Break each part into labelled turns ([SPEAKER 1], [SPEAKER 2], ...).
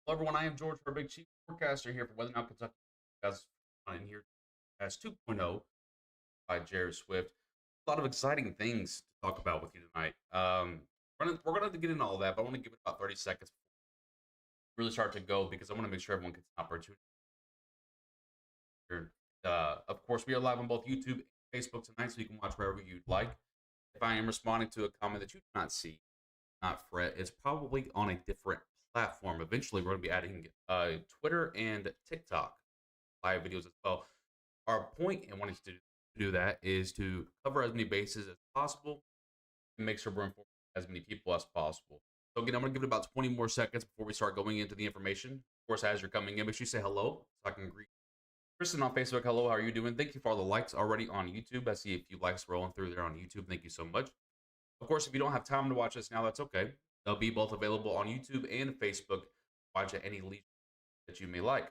[SPEAKER 1] Hello, everyone. I am George Herbig, Chief Forecaster here for Weather Now Kentucky. Guys, in here as 2.0 by Jared Swift. A lot of exciting things to talk about with you tonight. We're going to get into all that, but I want to give it about 30 seconds before we really start to go because I want to make sure everyone gets an opportunity. Of course, we are live on both YouTube and Facebook tonight, so you can watch wherever you'd like. If I am responding to a comment that you do not see, not fret. It's probably on a different platform. Eventually, we're going to be adding Twitter and TikTok live videos as well. Our point in wanting to do that is to cover as many bases as possible and make sure we're informing as many people as possible. So again, I'm going to give it about 20 more seconds before we start going into the information. Of course, as you're coming in, make sure you say hello so I can greet Kristen on Facebook. Hello, how are you doing? Thank you for all the likes already on YouTube. I see a few likes rolling through there on YouTube. Thank you so much. Of course, if you don't have time to watch this now, that's okay. They'll be both available on YouTube and Facebook. Watch at any leisure that you may like.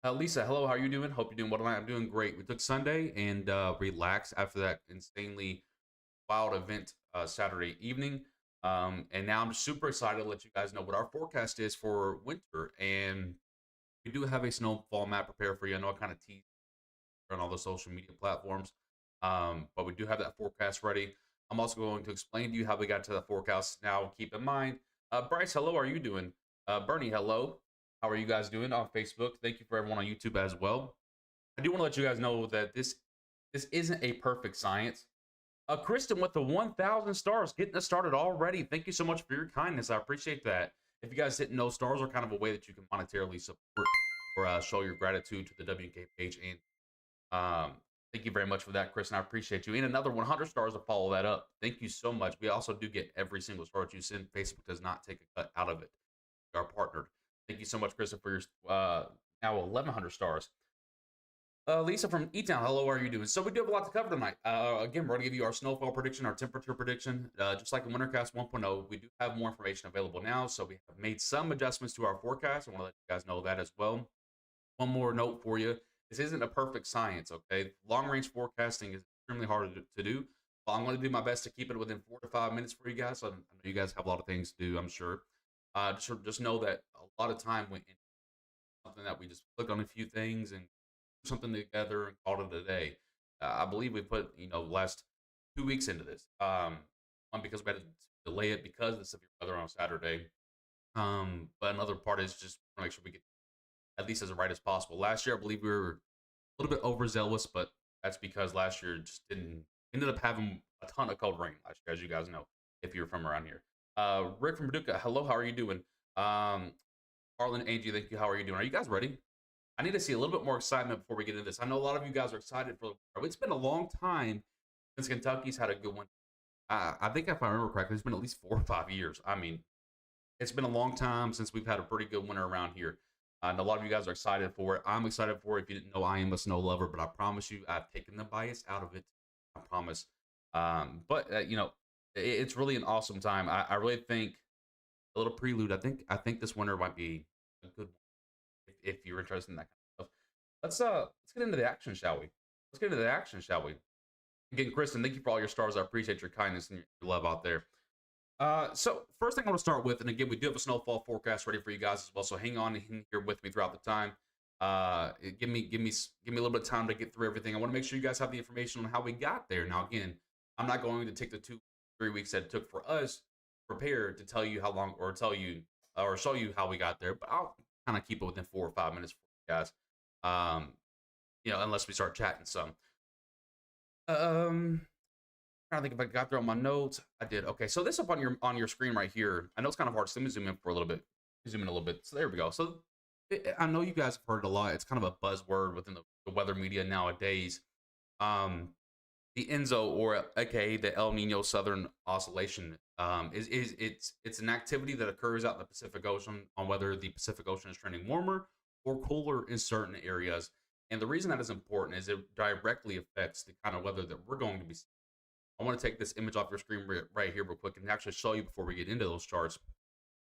[SPEAKER 1] Lisa, hello, how are you doing? Hope you're doing well tonight. I'm doing great. We took Sunday and relaxed after that insanely wild event Saturday evening. And now I'm super excited to let you guys know what our forecast is for winter. And we do have a snowfall map prepared for you. I know I kind of teased on all the social media platforms, but we do have that forecast ready. I'm also going to explain to you how we got to the forecast. Now, keep in mind, Bryce, hello, how are you doing? Bernie, hello. How are you guys doing on Facebook? Thank you for everyone on YouTube as well. I do want to let you guys know that this isn't a perfect science. Kristen with the 1,000 stars, getting us started already. Thank you so much for your kindness. I appreciate that. If you guys didn't know, stars are kind of a way that you can monetarily support or show your gratitude to the WK page. And thank you very much for that, Chris, and I appreciate you. And another 100 stars to follow that up. Thank you so much. We also do get every single star that you send. Facebook does not take a cut out of it. We are partnered. Thank you so much, Chris, for your now 1,100 stars. Lisa from E-Town, hello, how are you doing? So we do have a lot to cover tonight. Again, we're going to give you our snowfall prediction, our temperature prediction. Just like in Wintercast 1.0, we do have more information available now, so we have made some adjustments to our forecast. I want to let you guys know that as well. One more note for you. This isn't a perfect science, okay? Long-range forecasting is extremely hard to do. But I'm going to do my best to keep it within 4 to 5 minutes for you guys. So I know you guys have a lot of things to do, I'm sure. Just know that a lot of time went into something that we just clicked on a few things and put something together and called it a day. I believe we put, last 2 weeks into this. One, because we had to delay it because of the severe weather on Saturday. But another part is just to make sure we get at least as right as possible. Last year, I believe we were a little bit overzealous, but that's because last year just ended up having a ton of cold rain last year, as you guys know, if you're from around here. Rick from Paducah, hello, how are you doing? Harlan, Angie, thank you. How are you doing? Are you guys ready? I need to see a little bit more excitement before we get into this. I know a lot of you guys are excited for it's been a long time since Kentucky's had a good one. I think if I remember correctly, it's been at least 4 or 5 years. I mean, it's been a long time since we've had a pretty good winter around here. And a lot of you guys are excited for it. I'm excited for it. If you didn't know, I am a snow lover, but I promise you, I've taken the bias out of it. I promise. It's really an awesome time. I really think a little prelude. I think this winter might be a good one if you're interested in that kind of stuff. Let's get into the action, shall we? Again, Kristen, thank you for all your stars. I appreciate your kindness and your love out there. So first thing I want to start with, and again, we do have a snowfall forecast ready for you guys as well. So hang on in here with me throughout the time. Give me a little bit of time to get through everything. I want to make sure you guys have the information on how we got there. Now, again, I'm not going to take the 2-3 weeks that it took for us to prepare to tell you how long or show you how we got there, but I'll kind of keep it within 4 or 5 minutes for you guys. Unless we start chatting some. I don't think if I got there on my notes. I did. Okay, so this up on your screen right here. I know it's kind of hard, so let me zoom in for a little bit. Zoom in a little bit. So there we go. So I know you guys have heard it a lot. It's kind of a buzzword within the weather media nowadays. The ENSO, or aka the El Nino Southern Oscillation, it's an activity that occurs out in the Pacific Ocean on whether the Pacific Ocean is trending warmer or cooler in certain areas. And the reason that is important is it directly affects the kind of weather that we're going to be seeing. I want to take this image off your screen right here real quick and actually show you before we get into those charts.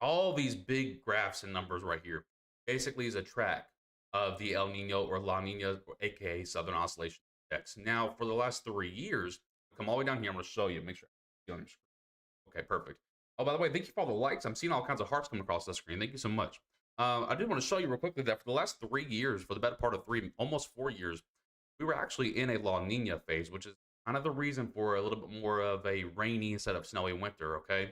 [SPEAKER 1] All these big graphs and numbers right here basically is a track of the El Nino or La Nina, or aka Southern Oscillation Index. Now, for the last 3 years, come all the way down here. I'm going to show you. Make sure you on your screen. Okay, perfect. Oh, by the way, thank you for all the likes. I'm seeing all kinds of hearts coming across the screen. Thank you so much. I did want to show you real quickly that for the last 3 years, for the better part of three, almost 4 years, we were actually in a La Nina phase, which is kind of the reason for a little bit more of a rainy instead of snowy winter. Okay,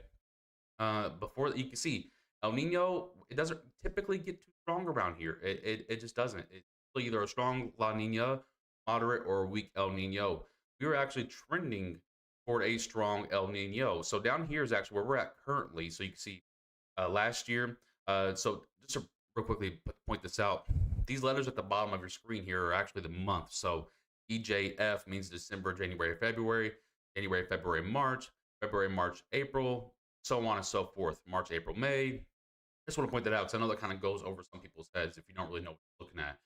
[SPEAKER 1] before you can see El Nino, it doesn't typically get too strong around here. It just doesn't. It's either a strong La Nina, moderate, or a weak El Nino. We were actually trending toward a strong El Nino. So down here is actually where we're at currently. So you can see last year. So just to real quickly point this out, these letters at the bottom of your screen here are actually the month. So EJF means December, January, February, March, February, March, April, so on and so forth. March, April, May. Just want to point that out because I know that kind of goes over some people's heads if you don't really know what you're looking at.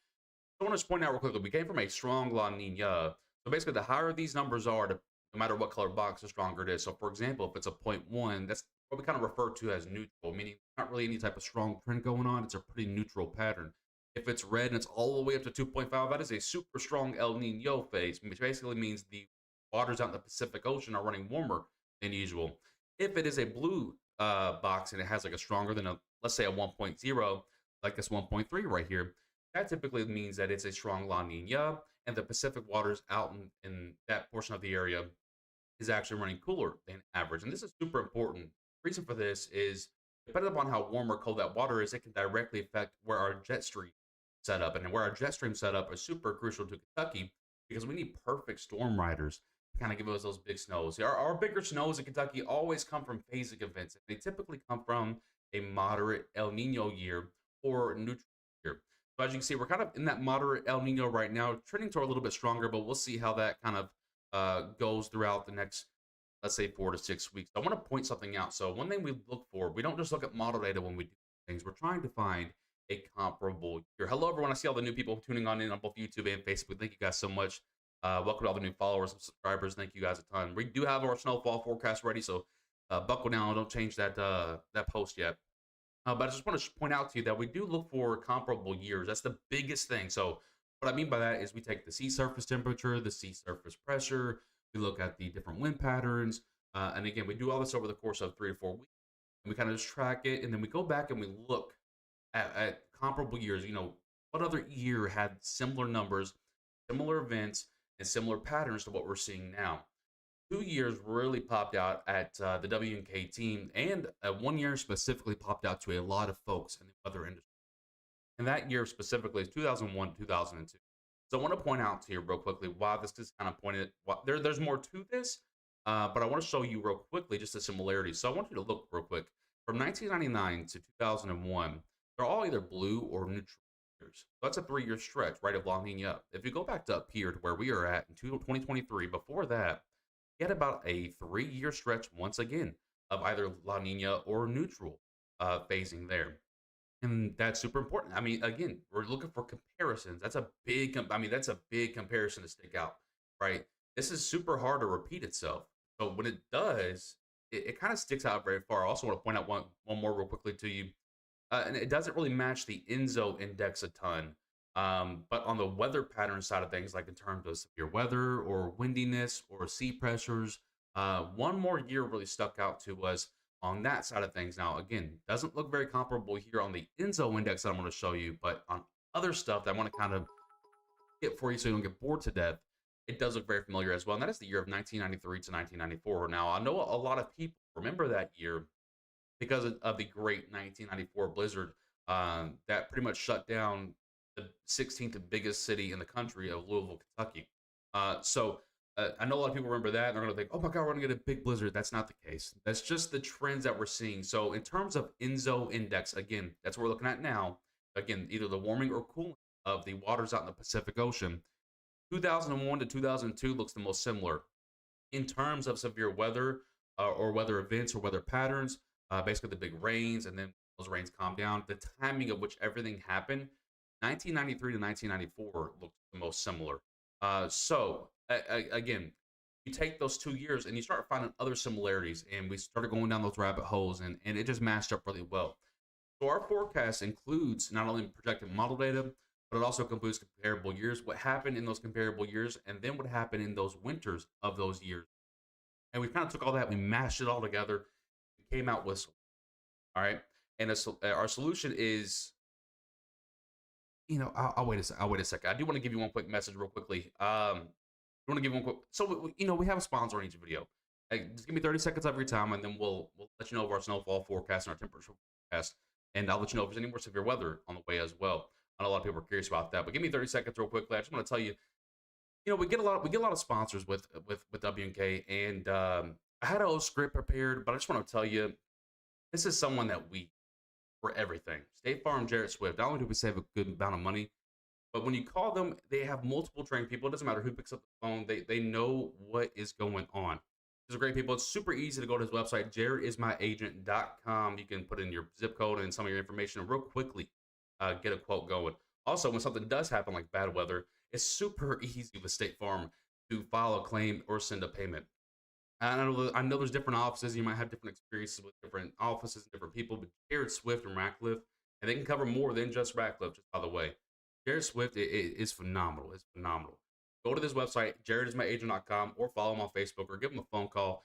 [SPEAKER 1] So I want to point out real quickly, we came from a strong La Nina. So basically, the higher these numbers are, no matter what color box, the stronger it is. So for example, if it's a 0.1, that's what we kind of refer to as neutral, meaning not really any type of strong trend going on. It's a pretty neutral pattern. If it's red and it's all the way up to 2.5, that is a super strong El Nino phase, which basically means the waters out in the Pacific Ocean are running warmer than usual. If it is a blue box and it has like a stronger than let's say a 1.0, like this 1.3 right here, that typically means that it's a strong La Nina, and the Pacific waters out in that portion of the area is actually running cooler than average. And this is super important. Reason for this is depending upon how warm or cold that water is, it can directly affect where our jet stream set up. And where our jet stream set up is super crucial to Kentucky because we need perfect storm riders to kind of give us those big snows. Our bigger snows in Kentucky always come from phasic events. They typically come from a moderate El Nino year or neutral year. So as you can see, we're kind of in that moderate El Nino right now, trending toward a little bit stronger, but we'll see how that kind of goes throughout the next, let's say, 4 to 6 weeks. I want to point something out. So one thing we look for, we don't just look at model data when we do things. We're trying to find a comparable year. Hello, everyone. I see all the new people tuning in on both YouTube and Facebook. Thank you guys so much. Welcome to all the new followers and subscribers. Thank you guys a ton. We do have our snowfall forecast ready, so buckle down. Don't change that post yet. But I just want to point out to you that we do look for comparable years. That's the biggest thing. So what I mean by that is we take the sea surface temperature, the sea surface pressure, we look at the different wind patterns, and again, we do all this over the course of 3 to 4 weeks, and we kind of just track it, and then we go back and we look at comparable years. What other year had similar numbers, similar events, and similar patterns to what we're seeing now? 2 years really popped out at the W&K team, and 1 year specifically popped out to a lot of folks in the weather industry. And that year specifically is 2001, 2002. So I want to point out to you real quickly why this is kind of pointed. There's more to this, but I want to show you real quickly just the similarities. So I want you to look real quick. From 1999 to 2001, they're all either blue or neutral years. So that's a 3 year stretch, right, of La Nina. If you go back to up here to where we are at in 2023, before that, you had about a 3 year stretch once again of either La Nina or neutral phasing there. And that's super important. I mean, again, we're looking for comparisons. That's a big comparison to stick out, right? This is super hard to repeat itself. So when it does, it kind of sticks out very far. I also want to point out one more real quickly to you. And it doesn't really match the Enso index a ton. But on the weather pattern side of things, like in terms of severe weather or windiness or sea pressures, one more year really stuck out to us on that side of things. Now, again, doesn't look very comparable here on the Enso index that I'm going to show you, but on other stuff that I want to kind of get for you so you don't get bored to death, it does look very familiar as well. And that is the year of 1993 to 1994. Now, I know a lot of people remember that year because of the great 1994 blizzard that pretty much shut down the 16th biggest city in the country of Louisville, Kentucky. I know a lot of people remember that, and they're going to think, oh my God, we're going to get a big blizzard. That's not the case. That's just the trends that we're seeing. So in terms of Enso index, again, that's what we're looking at now. Again, either the warming or cooling of the waters out in the Pacific Ocean. 2001 to 2002 looks the most similar. In terms of severe weather or weather events or weather patterns, basically the big rains, and then those rains calm down, the timing of which everything happened, 1993 to 1994 looks the most similar. Again, you take those 2 years and you start finding other similarities, and we started going down those rabbit holes, and it just matched up really well. So our forecast includes not only projected model data, but it also includes comparable years, what happened in those comparable years, and then what happened in those winters of those years. And we kind of took all that, we mashed it all together, and came out with, all right. And our solution is I'll wait a sec. I'll wait a second. I do want to give you one quick message real quickly. I want to give one quick. So we have a sponsor on each video. Hey, just give me 30 seconds of your time, and then we'll let you know of our snowfall forecast and our temperature forecast, and I'll let you know if there's any more severe weather on the way as well. I know a lot of people are curious about that, but give me 30 seconds real quickly. I just want to tell you, we get a lot of sponsors with WNK, and I had a whole script prepared, but I just want to tell you, this is someone that we for everything. State Farm, Jarrett Swift. Not only do we save a good amount of money, but when you call them, they have multiple trained people. It doesn't matter who picks up the phone. They know what is going on. These are great people. It's super easy to go to his website, jaredismyagent.com. You can put in your zip code and some of your information and real quickly get a quote going. Also, when something does happen like bad weather, it's super easy with State Farm to file a claim or send a payment. I know there's different offices. You might have different experiences with different offices and different people, but Jared Swift and Ratcliffe, and they can cover more than just Ratcliffe, just by the way. Jared Swift it is phenomenal. It's phenomenal. Go to this website, jaredismyagent.com, or follow him on Facebook or give him a phone call.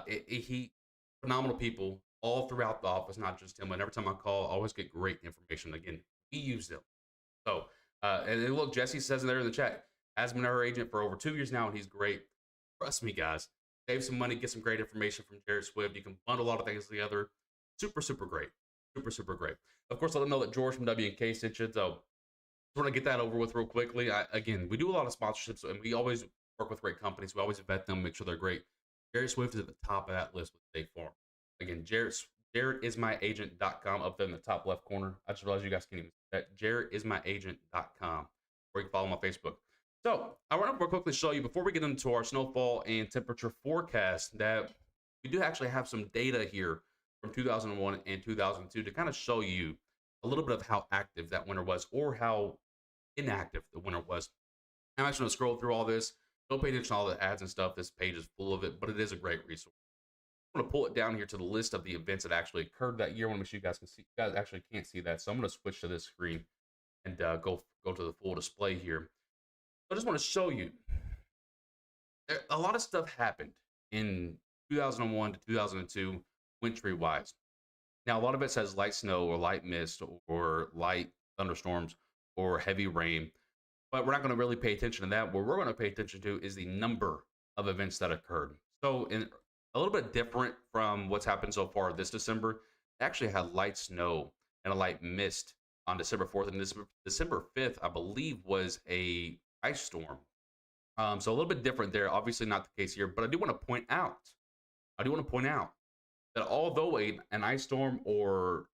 [SPEAKER 1] He phenomenal people all throughout the office, not just him. And every time I call, I always get great information. Again, we use them. So, and then look, Jesse says in there in the chat, has been our agent for over 2 years now, and he's great. Trust me, guys. Save some money, get some great information from Jared Swift. You can bundle a lot of things together. Super, super great. Super, super great. Of course, let them know that George from WNK sent you. So, just want to get that over with real quickly. Again, we do a lot of sponsorships, and we always work with great companies. We always vet them, make sure they're great. Jared Swift is at the top of that list with State Farm. Again, jaredismyagent.com up there in the top left corner. I just realized you guys can't even see that. jaredismyagent.com, or you can follow him on Facebook. So I want to quickly show you, before we get into our snowfall and temperature forecast, that we do actually have some data here from 2001 and 2002 to kind of show you a little bit of how active that winter was, or how inactive the winter was. I'm actually going to scroll through all this. Don't pay attention to all the ads and stuff. This page is full of it, but it is a great resource. I'm going to pull it down here to the list of the events that actually occurred that year. I want to make sure you guys can see. You guys actually can't see that, so I'm going to switch to this screen and go to the full display here. I just want to show you, a lot of stuff happened in 2001 to 2002, wintry wise. Now, a lot of it says light snow or light mist or light thunderstorms or heavy rain, but we're not going to really pay attention to that. What we're going to pay attention to is the number of events that occurred. So, in a little bit different from what's happened so far this December, it actually had light snow and a light mist on December 4th, and December 5th, I believe, was a ice storm. So a little bit different there. Obviously not the case here, but I do want to point out that although an ice storm or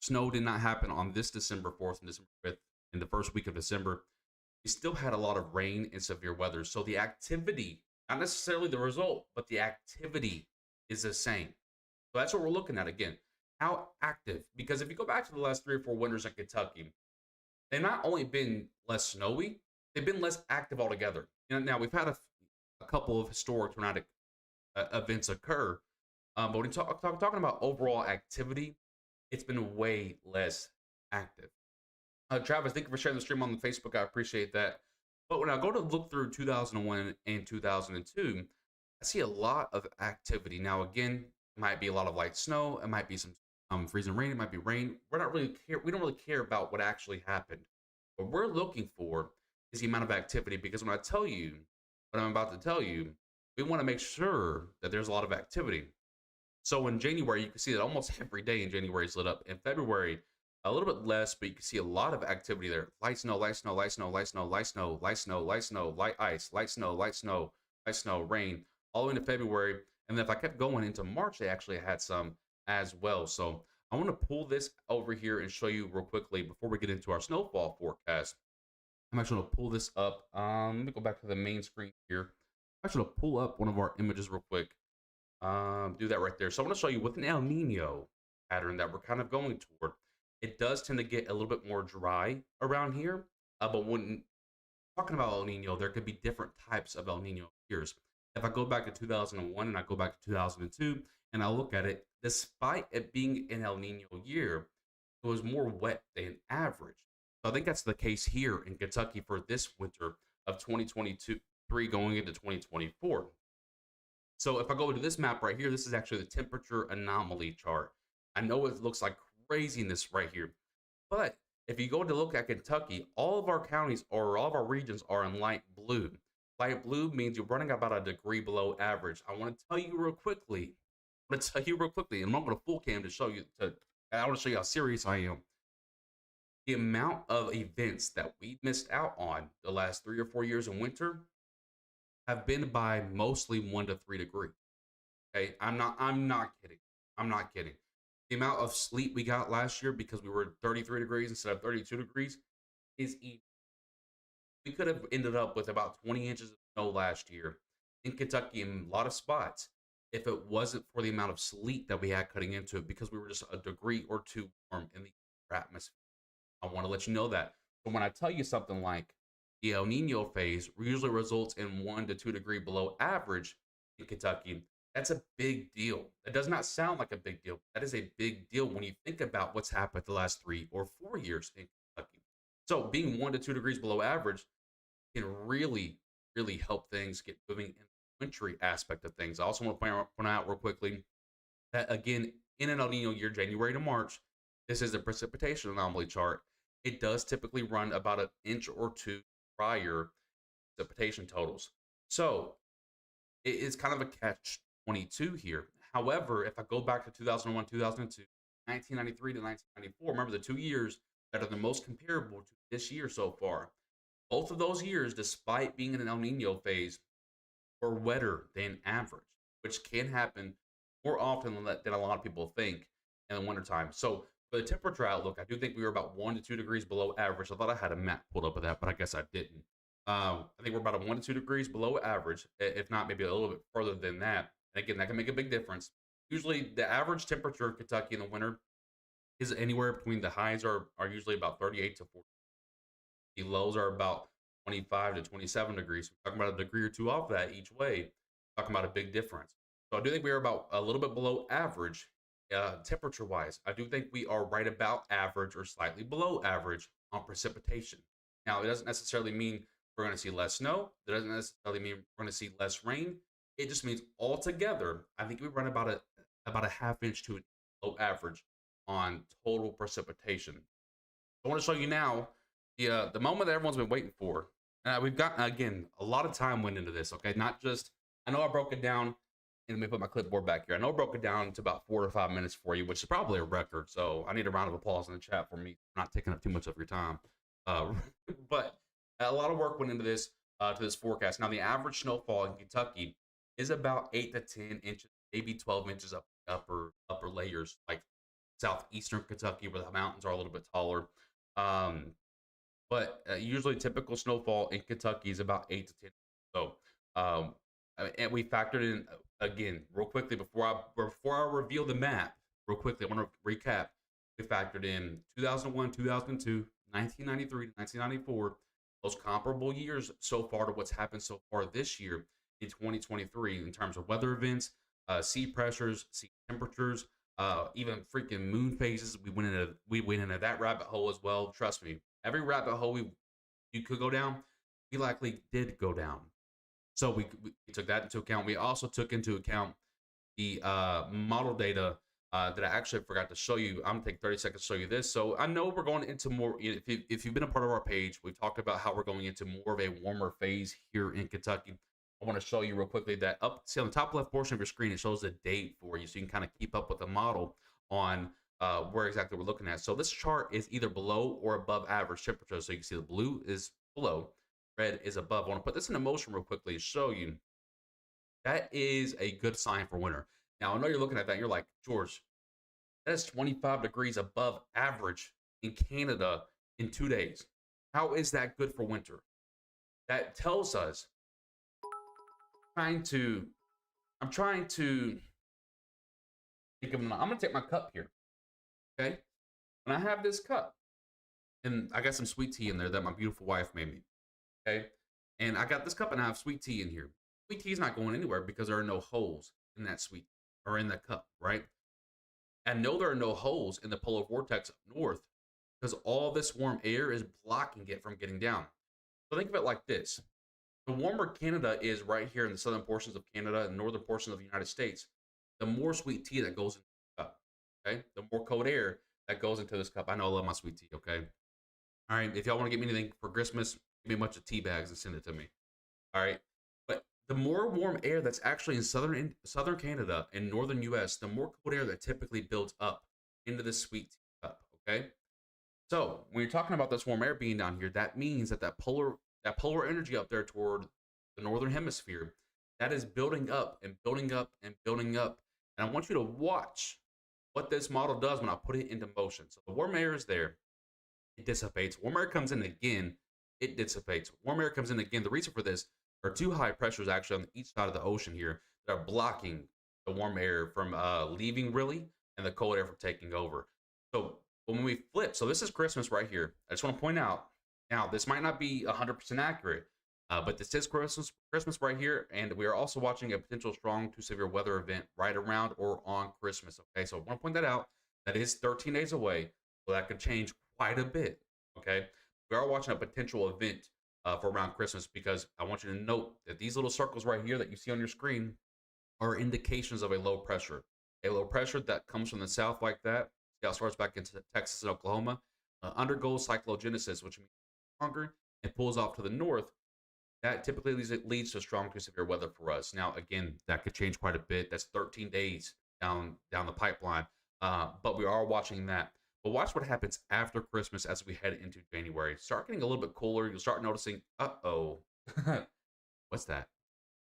[SPEAKER 1] snow did not happen on this December 4th and December 5th in the first week of December, we still had a lot of rain and severe weather. So the activity, not necessarily the result, but the activity is the same. So that's what we're looking at again. How active? Because if you go back to the last 3 or 4 winters in Kentucky, they've not only been less snowy, they've been less active altogether. Now we've had a couple of historic tornadic events occur, but when talking about overall activity, it's been way less active. Travis, thank you for sharing the stream on the Facebook. I appreciate that. But when I go to look through 2001 and 2002, I see a lot of activity. Now, again, it might be a lot of light snow. It might be some freezing rain. It might be rain. We don't really care about what actually happened. What we're looking for is the amount of activity, because when I tell you what I'm about to tell you, we want to make sure that there's a lot of activity. So in January, you can see that almost every day in January is lit up. In February, a little bit less, but you can see a lot of activity there. Light snow, light snow, light snow, light snow, light snow, light snow, light snow, light ice, light snow, light snow, light snow, rain, all the way into February. And then if I kept going into March, they actually had some as well. So I want to pull this over here and show you real quickly before we get into our snowfall forecast. I'm actually going to pull this up. Let me go back to the main screen here. I'm actually going to pull up one of our images real quick. Do that right there. So I want to show you with an El Nino pattern that we're kind of going toward. It does tend to get a little bit more dry around here. But when talking about El Nino, there could be different types of El Nino years. If I go back to 2001 and I go back to 2002 and I look at it, despite it being an El Nino year, it was more wet than average. So I think that's the case here in Kentucky for this winter of 2023 going into 2024. So if I go to this map right here, this is actually the temperature anomaly chart. I know it looks like craziness right here, but If you go to look at Kentucky, all of our counties or all of our regions are in light blue. Light blue means you're running about a degree below average. I want to tell you real quickly. And I'm going to full cam to show you. I want to show you how serious I am. The amount of events that we missed out on the last 3 or 4 years in winter have been by mostly 1 to 3 degrees. Okay, I'm not kidding. I'm not kidding. The amount of sleet we got last year because we were 33 degrees instead of 32 degrees is easy. We could have ended up with about 20 inches of snow last year in Kentucky in a lot of spots if it wasn't for the amount of sleet that we had cutting into it because we were just a degree or two warm in the atmosphere. I want to let you know that. So when I tell you something like the El Nino phase usually results in 1 to 2 degree below average in Kentucky, that's a big deal. It does not sound like a big deal. That is a big deal when you think about what's happened the last 3 or 4 years in Kentucky. So being 1 to 2 degrees below average can really, really help things get moving in the wintry aspect of things. I also want to point out real quickly that, again, in an El Nino year, January to March, this is a precipitation anomaly chart. It does typically run about an inch or two prior precipitation totals. So it is kind of a catch 22 here. However, if I go back to 2001, 2002, 1993 to 1994, remember the 2 years that are the most comparable to this year so far. Both of those years, despite being in an El Nino phase, were wetter than average, which can happen more often than a lot of people think in the wintertime. So for the temperature outlook, I do think we were about 1 to 2 degrees below average. I thought I had a map pulled up of that, but I guess I didn't. I think we're about a 1 to 2 degrees below average, if not maybe a little bit further than that. And again, that can make a big difference. Usually, the average temperature in Kentucky in the winter is anywhere between the highs are usually about 38 to 40. The lows are about 25 to 27 degrees. We're talking about a degree or two off that each way. Talking about a big difference. So I do think we are about a little bit below average temperature wise. I do think we are right about average or slightly below average on precipitation. Now, it doesn't necessarily mean we're going to see less snow. It doesn't necessarily mean we're going to see less rain. It just means altogether, I think we run about a half inch to below average on total precipitation. I want to show you now the moment that everyone's been waiting for. We've got, again, a lot of time went into this, okay? Not just, I know I broke it down, and let me put my clipboard back here. I know I broke it down to about 4 to 5 minutes for you, which is probably a record, so I need a round of applause in the chat for me not taking up too much of your time. But a lot of work went into this, to this forecast. Now, the average snowfall in Kentucky is about 8 to 10 inches, maybe 12 inches up upper layers, like southeastern Kentucky, where the mountains are a little bit taller. But usually typical snowfall in Kentucky is about 8 to 10. So, and we factored in, again, real quickly, before I reveal the map, real quickly, I want to recap. We factored in 2001, 2002, 1993 to 1994, those comparable years so far to what's happened so far this year in 2023 in terms of weather events, sea pressures, sea temperatures, even freaking moon phases. We went into that rabbit hole as well. Trust me, every rabbit hole you could go down, we likely did go down. So we took that into account. We also took into account the model data that I actually forgot to show you. I'm gonna take 30 seconds to show you this. So I know we're going into more. If you've been a part of our page, we've talked about how we're going into more of a warmer phase here in Kentucky. I want to show you real quickly that see on the top left portion of your screen, it shows the date for you, so you can kind of keep up with the model on where exactly we're looking at. So this chart is either below or above average temperature. So you can see the blue is below, red is above. I want to put this into motion real quickly to show you that is a good sign for winter. Now, I know you're looking at that and you're like, George, that is 25 degrees above average in Canada in 2 days. How is that good for winter? That tells us I'm trying to think of, I'm going to take my cup here, okay? And I have this cup, and I got some sweet tea in there that my beautiful wife made me, okay? And I got this cup, and I have sweet tea in here. Sweet tea is not going anywhere because there are no holes in that sweet or in that cup, right? And no, there are no holes in the polar vortex up north because all this warm air is blocking it from getting down. So think of it like this. The warmer Canada is right here in the southern portions of Canada and northern portions of the United States, the more sweet tea that goes into the cup, okay? The more cold air that goes into this cup. I know I love my sweet tea, okay? All right. If y'all want to get me anything for Christmas, give me a bunch of tea bags and send it to me. All right. But the more warm air that's actually in southern Canada and northern US, the more cold air that typically builds up into the sweet tea cup. Okay. So when you're talking about this warm air being down here, that means that that polar energy up there toward the northern hemisphere, that is building up and building up and building up. And I want you to watch what this model does when I put it into motion. So the warm air is there, it dissipates. Warm air comes in again, it dissipates. Warm air comes in again. The reason for this are two high pressures actually on each side of the ocean here that are blocking the warm air from leaving really and the cold air from taking over. So when we flip, so this is Christmas right here. I just want to point out now this might not be 100% accurate, but this is Christmas right here, and we are also watching a potential strong to severe weather event right around or on Christmas. Okay, so I want to point that out. That is 13 days away, so that could change quite a bit. Okay, we are watching a potential event for around Christmas because I want you to note that these little circles right here that you see on your screen are indications of a low pressure. A low pressure that comes from the south like that, see how it starts back into Texas and Oklahoma, undergoes cyclogenesis, which means stronger, and pulls off to the north. That typically leads to strong to severe weather for us. Now, again, that could change quite a bit. That's 13 days down the pipeline, but we are watching that. But watch what happens after Christmas as we head into January. Start getting a little bit cooler. You'll start noticing, uh-oh, what's that?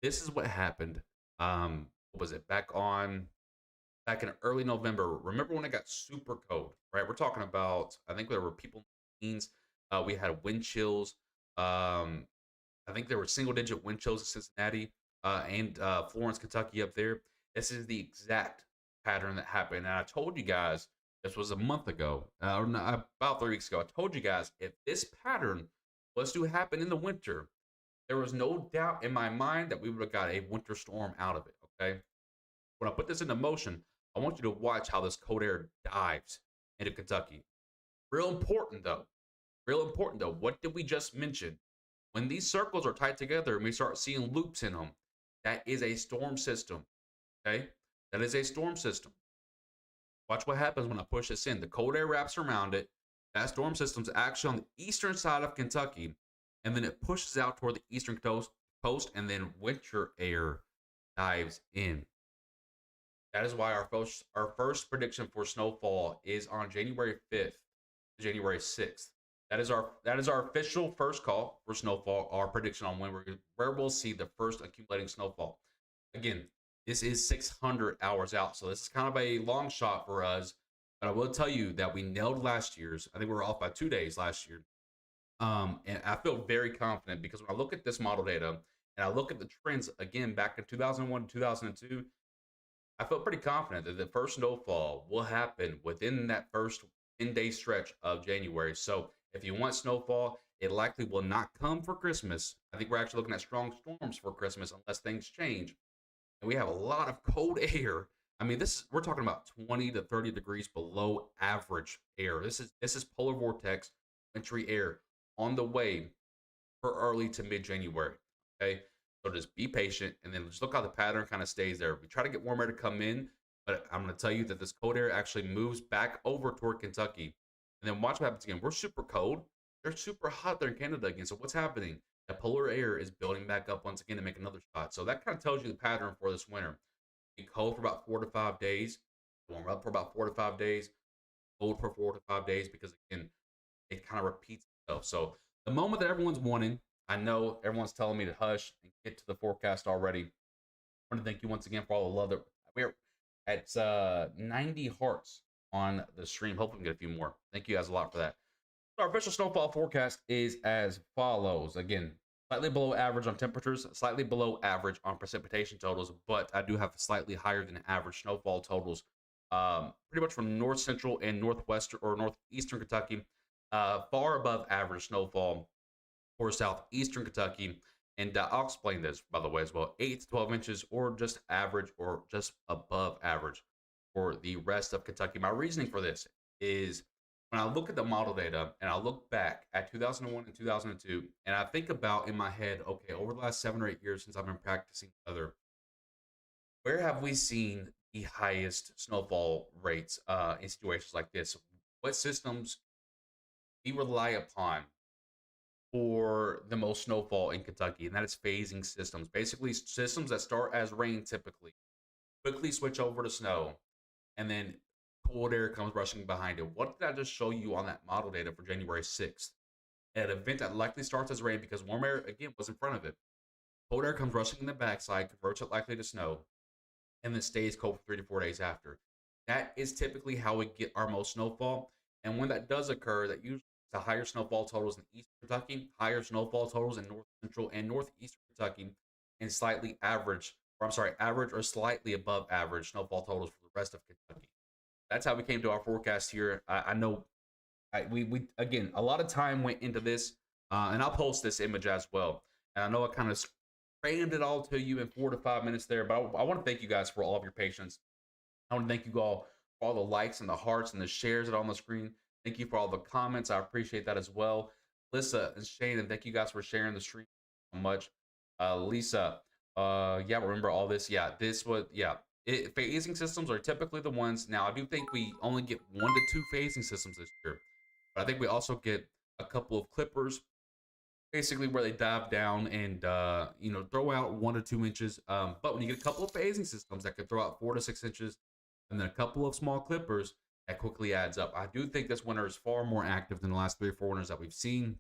[SPEAKER 1] This is what happened. What was it? Back in early November. Remember when it got super cold, right? We're talking about, I think there were people in the teens. We had wind chills. Um, I think there were single digit wind chills in Cincinnati and Florence, Kentucky up there. This is the exact pattern that happened. And I told you guys this was a month ago, or not, about 3 weeks ago. I told you guys if this pattern was to happen in the winter, there was no doubt in my mind that we would have got a winter storm out of it. Okay. When I put this into motion, I want you to watch how this cold air dives into Kentucky. Real important though. Real important though. What did we just mention? When these circles are tight together and we start seeing loops in them, that is a storm system. Okay? That is a storm system. Watch what happens when I push this in. The cold air wraps around it. That storm system's actually on the eastern side of Kentucky, and then it pushes out toward the eastern coast, and then winter air dives in. That is why our first prediction for snowfall is on January 5th to January 6th. That is our official first call for snowfall. Our prediction on where we'll see the first accumulating snowfall. Again, this is 600 hours out, so this is kind of a long shot for us. But I will tell you that we nailed last year's. I think we were off by 2 days last year. And I feel very confident because when I look at this model data and I look at the trends again back in 2001 2002, I feel pretty confident that the first snowfall will happen within that first 10-day stretch of January. So if you want snowfall, it likely will not come for Christmas. I think we're actually looking at strong storms for Christmas unless things change. And we have a lot of cold air. I mean, we're talking about 20 to 30 degrees below average air. This is polar vortex wintry air on the way for early to mid January. Okay. So just be patient and then just look how the pattern kind of stays there. We try to get warm air to come in, but I'm going to tell you that this cold air actually moves back over toward Kentucky. And then watch what happens again. We're super cold. They're super hot there in Canada again. So what's happening? The polar air is building back up once again to make another shot. So that kind of tells you the pattern for this winter. Be cold for about 4 to 5 days, warm up for about 4 to 5 days, cold for 4 to 5 days, because again, it kind of repeats itself. So the moment that everyone's wanting, I know everyone's telling me to hush and get to the forecast already. I want to thank you once again for all the love that we're at 90 hearts on the stream. Hopefully we can get a few more. Thank you guys a lot for that. So our official snowfall forecast is as follows. Again, slightly below average on temperatures, slightly below average on precipitation totals, but I do have slightly higher than average snowfall totals. Pretty much from north central and northwestern or northeastern Kentucky, far above average snowfall for southeastern Kentucky. And I'll explain this, by the way, as well. 8 to 12 inches or just average or just above average for the rest of Kentucky. My reasoning for this is when I look at the model data and I look back at 2001 and 2002, and I think about in my head, okay, over the last 7 or 8 years since I've been practicing weather, where have we seen the highest snowfall rates in situations like this? What systems we rely upon for the most snowfall in Kentucky, and that is phasing systems. Basically, systems that start as rain typically quickly switch over to snow, and then cold air comes rushing behind it. What did I just show you on that model data for January 6th? An event that likely starts as rain because warm air, again, was in front of it. Cold air comes rushing in the backside, converts it likely to snow, and then stays cold for 3 to 4 days after. That is typically how we get our most snowfall. And when that does occur, that usually leads to higher snowfall totals in eastern Kentucky, higher snowfall totals in north central and northeastern Kentucky, and slightly average, or I'm sorry, average or slightly above average snowfall totals for the rest of Kentucky. That's how we came to our forecast here. I know we again, a lot of time went into this, and I'll post this image as well. And I know I kind of crammed it all to you in 4 to 5 minutes there, but I want to thank you guys for all of your patience. I want to thank you all for all the likes and the hearts and the shares that are on the screen. Thank you for all the comments. I appreciate that as well. Lisa and Shane, thank you guys for sharing the stream so much. Lisa, yeah, remember all this? Yeah, this was, yeah. Phasing systems are typically the ones. Now, I do think we only get 1 to 2 phasing systems this year, but I think we also get a couple of clippers, basically where they dive down and throw out 1 to 2 inches. But when you get a couple of phasing systems that can throw out 4 to 6 inches, and then a couple of small clippers, that quickly adds up. I do think this winter is far more active than the last 3 or 4 winters that we've seen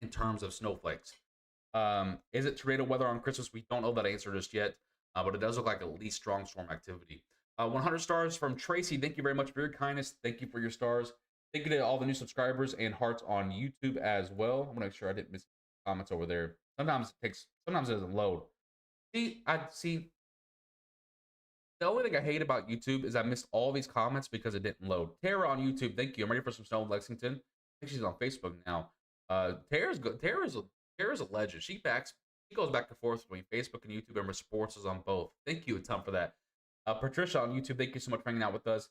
[SPEAKER 1] in terms of snowflakes. Is it tornado weather on Christmas? We don't know that answer just yet, but it does look like at least strong storm activity. 100 stars from Tracy. Thank you very much for your kindness. Thank you for your stars. Thank you to all the new subscribers and hearts on YouTube as well. I'm gonna make sure I didn't miss comments over there. Sometimes it doesn't load. See. The only thing I hate about YouTube is I missed all these comments because it didn't load. Tara on YouTube, thank you. I'm ready for some snow in Lexington. I think she's on Facebook now. Tara's good. Tara's a legend. She goes back and forth between Facebook and YouTube and responses on both. Thank you a ton for that. Patricia on YouTube, thank you so much for hanging out with us.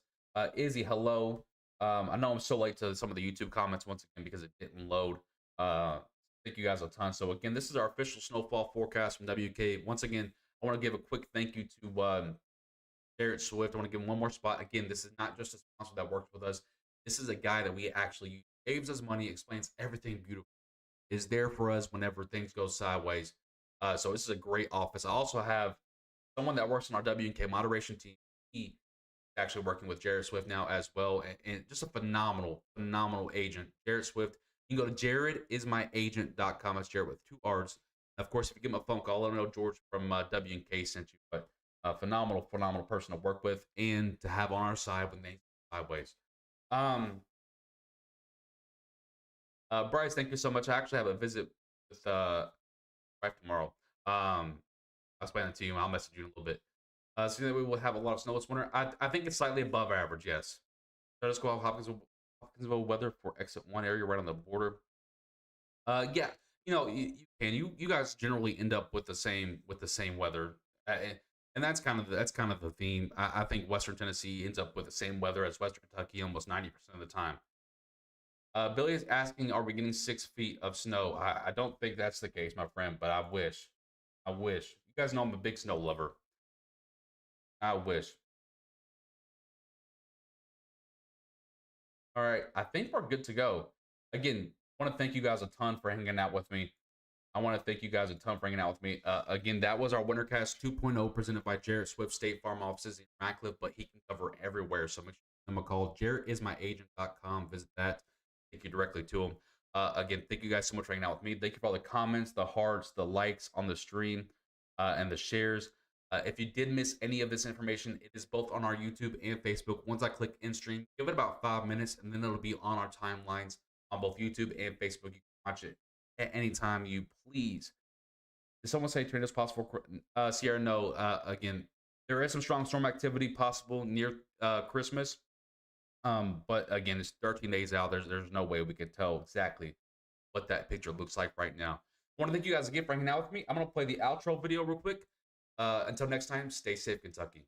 [SPEAKER 1] Izzy, hello. I know I'm so late to some of the YouTube comments once again because it didn't load. Thank you guys a ton. So again, this is our official snowfall forecast from WK. Once again, I want to give a quick thank you to Jared Swift. I want to give him one more spot. Again, this is not just a sponsor that works with us. This is a guy that we actually use. Saves us money, explains everything beautiful, is there for us whenever things go sideways. So this is a great office. I also have someone that works on our W&K moderation team. He actually working with Jared Swift now as well, and just a phenomenal agent. Jared Swift. You can go to jaredismyagent.com. That's Jared with 2 R's. And of course, if you give him a phone call, let him know George from W&K sent you. But phenomenal person to work with and to have on our side when they sideways. Bryce, thank you so much. I actually have a visit with wife tomorrow. I'll explain that to you. I'll message you in a little bit. So that we will have a lot of snow this winter. I think it's slightly above average. Yes. Let us go Hopkinsville weather for exit 1 area right on the border. Yeah, you guys generally end up with the same weather. And that's kind of the theme. I think Western Tennessee ends up with the same weather as Western Kentucky almost 90% of the time. Billy is asking, are we getting 6 feet of snow? I don't think that's the case, my friend, but I wish. You guys know I'm a big snow lover. I wish. All right, I think we're good to go. Again, I want to thank you guys a ton for hanging out with me. Again, that was our Wintercast 2.0 presented by Jared Swift, State Farm offices in Radcliffe, but he can cover everywhere. So make sure you give him a call. JaredIsMyAgent.com. Visit that. Take you directly to him. Again, thank you guys so much for hanging out with me. Thank you for all the comments, the hearts, the likes on the stream, and the shares. If you did miss any of this information, it is both on our YouTube and Facebook. Once I click in stream, give it about 5 minutes, and then it'll be on our timelines on both YouTube and Facebook. You can watch it at any time you please. Did someone say tornadoes possible? Sierra, no. Again, there is some strong storm activity possible near Christmas. But again, it's 13 days out. There's no way we can tell exactly what that picture looks like right now. I want to thank you guys again for hanging out with me. I'm going to play the outro video real quick. Until next time, stay safe, Kentucky.